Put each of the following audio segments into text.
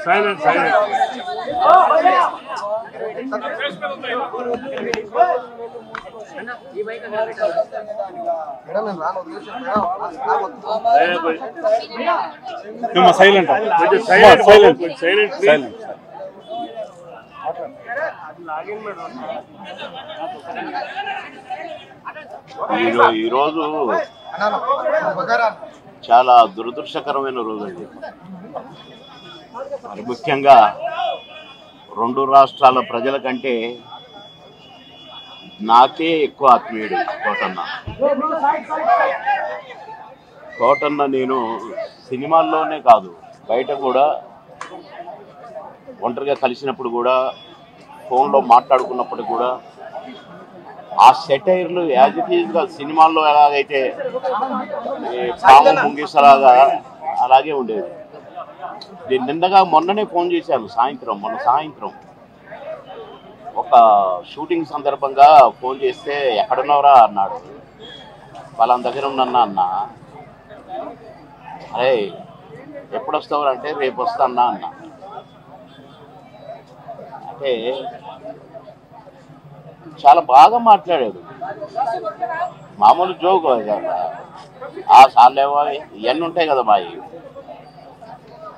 Silent silent silent silent silent silent ఈరోజు చాలా దురదృష్టకరమైన రోజు అండి. మరి ముఖ్యంగా రెండు రాష్ట్రాల ప్రజల కంటే నాకే ఎక్కువ ఆత్మీయుడు కోటన్న. నేను సినిమాల్లోనే కాదు బయట కూడా ఒంటరిగా కలిసినప్పుడు కూడా ఫోన్లో మాట్లాడుకున్నప్పుడు కూడా ఆ సెటైర్లు యాజ్ ఇట్ ఈజ్గా సినిమాల్లో ఎలాగైతే పాము ముంగిసలాగా అలాగే ఉండేది. నేను నిన్నగా మొన్ననే ఫోన్ చేశాను మొన్న సాయంత్రం ఒక షూటింగ్ సందర్భంగా ఫోన్ చేస్తే ఎక్కడున్నావురా అన్నాడు. వాళ్ళ దగ్గర ఉన్నన్నా అన్న. అరే ఎప్పుడు వస్తావురా అంటే రేపు వస్తానా అన్న. అంటే చాలా బాగా మాట్లాడాడు. మామూలు జోక్ ఆ సార్లేవో ఇవన్నీ ఉంటాయి కదా మావి.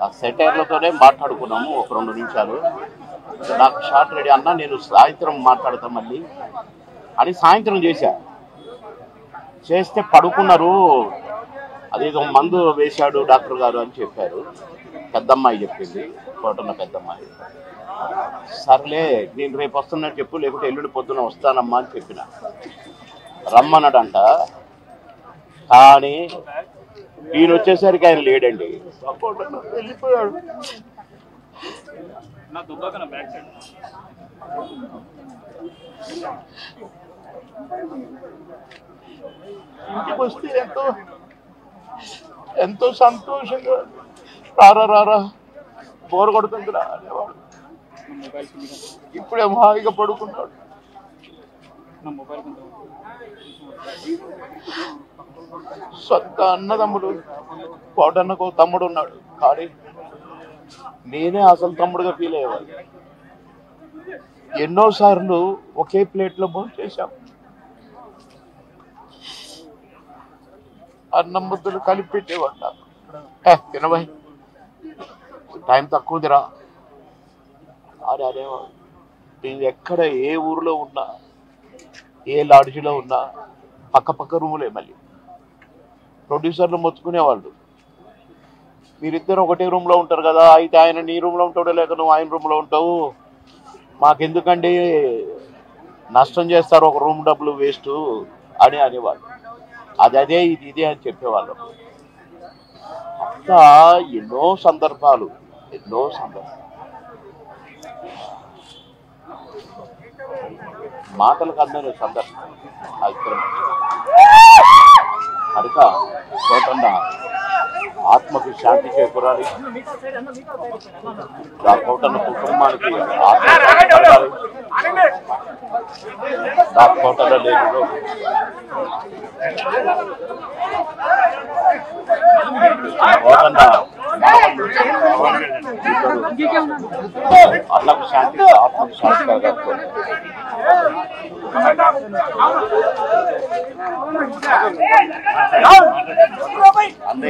ఆ సెటైర్లతోనే మాట్లాడుకున్నాము ఒక 2 నిమిషాలు. నాకు షార్ట్ రెడీ అన్నా, నేను సాయంత్రం మాట్లాడతా మళ్ళీ అని సాయంత్రం చేస్తే పడుకున్నారు. అదేదో మందు వేశాడు డాక్టర్ గారు అని చెప్పారు. పెద్దమ్మాయి చెప్పింది, కోటన్న పెద్దమ్మాయి. సర్లే నేను రేపు వస్తున్నట్టు చెప్పు, లేకుంటే ఎల్లుండి పొద్దున వస్తానమ్మా అని చెప్పిన. రమ్మన్నాడంట. కానీ ఈయన వచ్చేసరికి ఆయన లేడండి, వెళ్ళిపోయాడు. ఇంటికి వస్తే ఎంతో సంతోషంగా రారా బోరు కొడుతుందిరా అనేవాడు. ఇప్పుడేమో హాయిగా పడుకున్నాడు. సొంత అన్నదమ్ముడు కోటన్నకు తమ్ముడు ఉన్నాడు, కానీ నేనే అసలు తమ్ముడుగా ఫీల్ అయ్యేవాడు. ఎన్నోసార్లు ఒకే ప్లేట్లో భోజనం చేశాం. అన్నం ముద్దలు కలిపి పెట్టేవాడు నాకు. తినబాయ్ టైం తక్కువదిరా అని అనేవాడు. నేను ఎక్కడ ఏ ఊరిలో ఉన్నా, ఏ లాడ్జిలో ఉన్నా పక్క రూములే. మళ్ళీ ప్రొడ్యూసర్లు మొత్తుకునేవాళ్ళు, మీరిద్దరు ఒకటే రూమ్లో ఉంటారు కదా, అయితే ఆయన నీ రూమ్లో ఉంటాడో లేక నువ్వు ఆయన రూమ్లో ఉంటావు, మాకెందుకండి నష్టం చేస్తారు, ఒక రూమ్ డబ్బులు వేస్ట్ అని అనేవాళ్ళు. అదే ఇది అని చెప్పేవాళ్ళం. అట్లా ఎన్నో సందర్భాలు మాటలకు అందరి సందర్భం. కనుక కోటన్న ఆత్మకి శాంతి చేకూరాలి, ఆ కోటన్న కుటుంబానికి ఆ కోటన్న లేదు కోటన్న అన్నకు శాంతి, ఆత్మకు శాంతి కలగాలి. అన్నీ